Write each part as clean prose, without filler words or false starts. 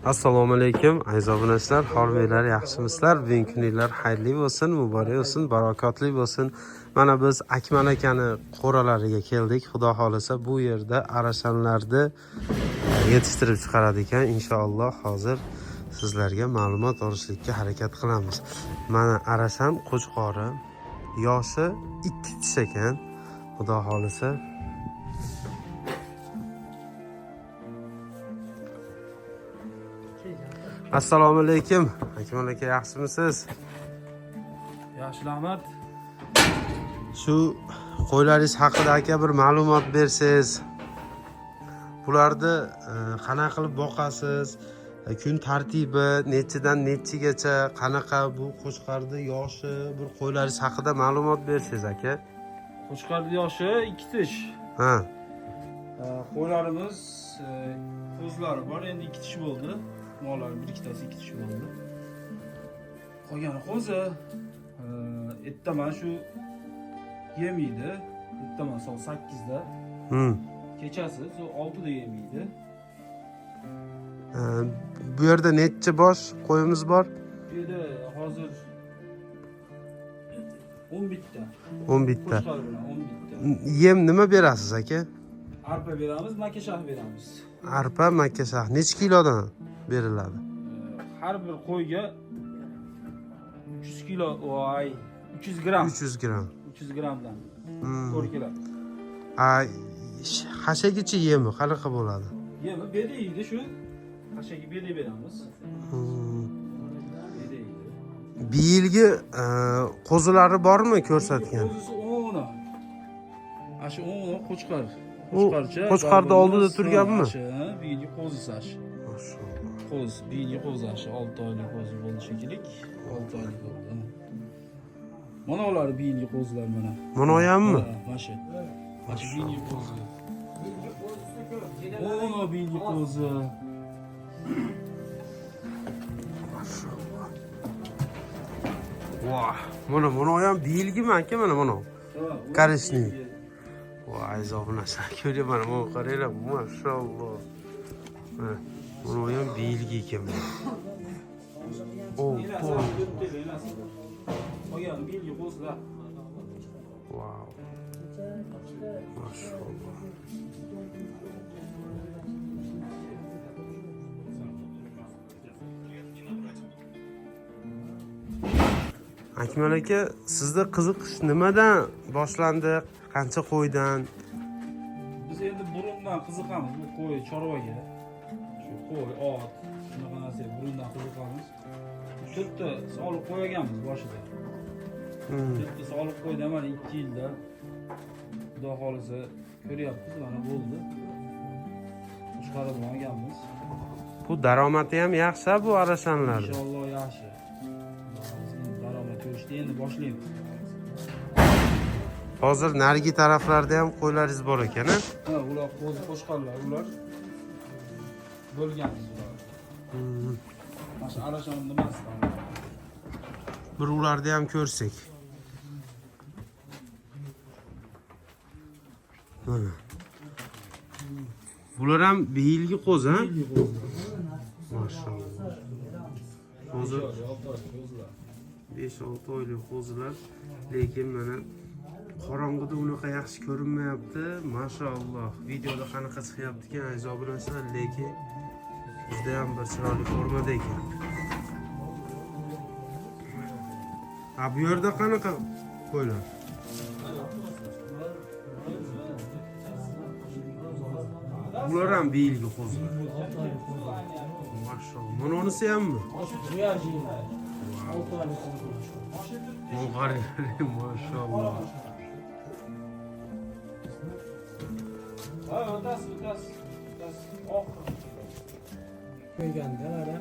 Assalomu alaykum aziz obunachilar, xormeylar, yaxshimisizlar? Bugungi kuninglar xayrli bo'lsin, muborak bo'lsin, barakotli bo'lsin. Mana biz Akmal akani qo'ralariga keldik. Xudo xolisa bu yerda arashanlarni yetishtirib chiqaradi ekan. Inshaalloh hozir sizlarga ma'lumot olishlikka harakat qilamiz. Mana arashan qo'chqori, yoshi 2 tish ekan. Xudo xolisa Assalomu alaykum. Akmal aka, yaxshimisiz? Yaxshi, rahmat. Shu qo'ylaringiz haqida aka bir ma'lumot bersangiz. Bularni qanaqa qilib boqasiz? Kun tartibi nechidan nechigacha, qanaqa bu qo'chqarni yoshi, bir qo'ylaringiz haqida ma'lumot bersangiz aka. Qo'chqarning yoshi 2 tish. Ha. Qo'ylarimiz qo'zlari bor, endi 2 tish bo'ldi. Mollar bir ikkitasi 2 tish bo'ldi. Qolgani qo'zi. Ertaman shu yemaydi. Ertaman soat 8 da. Kechasi 6 da yemaydi. Bu yerda necha bosh qo'yimiz bor? Bu yerda hozir 11 ta. 11 ta. Qo'chqar bilan 11 ta. Yem nima berasiz aka? Arpa beramiz, makka shah beramiz. Arpa, makka shah necha kilodan beriladi? Har bir qo'yga 300 kilo, voy, 300 gram. 300 gram. 300 gramdan 4 kilo. Hashagichi yemi qanaqa bo'ladi? Yemi beda yeydi shu. Hashaga beda beramiz. Beda yeydi. Bir yilgi qo'zilari bormi ko'rsatgan? Qo'zisi 10. Ashu 10 qo'chqar. Qo'chqarni oldida turganmi? Bir yilgi qo'zisi ash. Qo'z, bir yilgi qo'z ash, 6 oylik qo'z bo'ldi shekilli. 6 oylik bo'ldi. Mana ular bir yilgi qo'zlar mana. Mana oyammi? Mana shu. Mana shu bir yilgi qo'zi. Ona bir yilgi qo'zi. Vah, mana oyam bir yilgimi aka, mana. Karishni. Voy, zo'bunasa. Ko'ryapman, mana qaranglar, mashalloh. Mana oyam bir yilgi ekan. Oh. Qolgan bir yilgi qo'zlar. Wow. Mashalloh. Akmal aka, sizda qiziqish nimadan boshlandi? Qancha qo'ydan? Biz endi burundan qiziqamiz, bu qo'y chorvaga. Shu qo'y, ot, shunaqa narsa burundan qiziqamiz. 4 ta solib qo'yganmiz boshida. 4 ta solib qo'ydi, mana 2 yilda. Xudo xolisa ko'ryapmiz, mana bo'ldi. Chiqarib olganmiz. Bu daromadi ham yaxshi bu arashanlar. Inshaalloh yaxshi. Daromad ko'rishni endi boshlaymiz. Hozir narigi taraflarda ham qo'ylaringiz bor ekan-a? Ha, ular qo'chqarlar, ular bo'lganmiz ular. Mana shu arashan nimasi? Bir ularni ham ko'rsak. Mana. Bular ham bir yilgi qo'z, ha? Mashalloh. Hozir 5-6 oylik qo'zlar, lekin mana qorong'ida unaqa yaxshi ko'rinmayapti. Mashalloh. Videoda qanaqa chiqyapti ekan aziz obunachilar, lekin juda ham bir chiroyli formada ekan. Bu yerda qanaqa qo'ylar? Bular ham bir yilgi qo'zlar. Mashalloh. Mana onisi hammi? Maşallah. Ko'yganda mana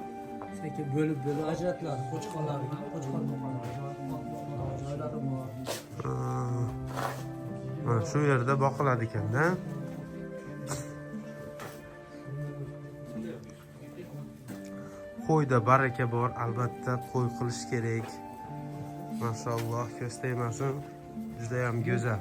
sekin bo'lib ajratiladi qo'chqorlarni, qo'chqor joylari bor. Mana shu yerda boqiladi ekan-da. Qo'yda baraka bor, albatta qo'y qilish kerak. Maşalloh, ko'z tegmasin. Juda ham go'zal.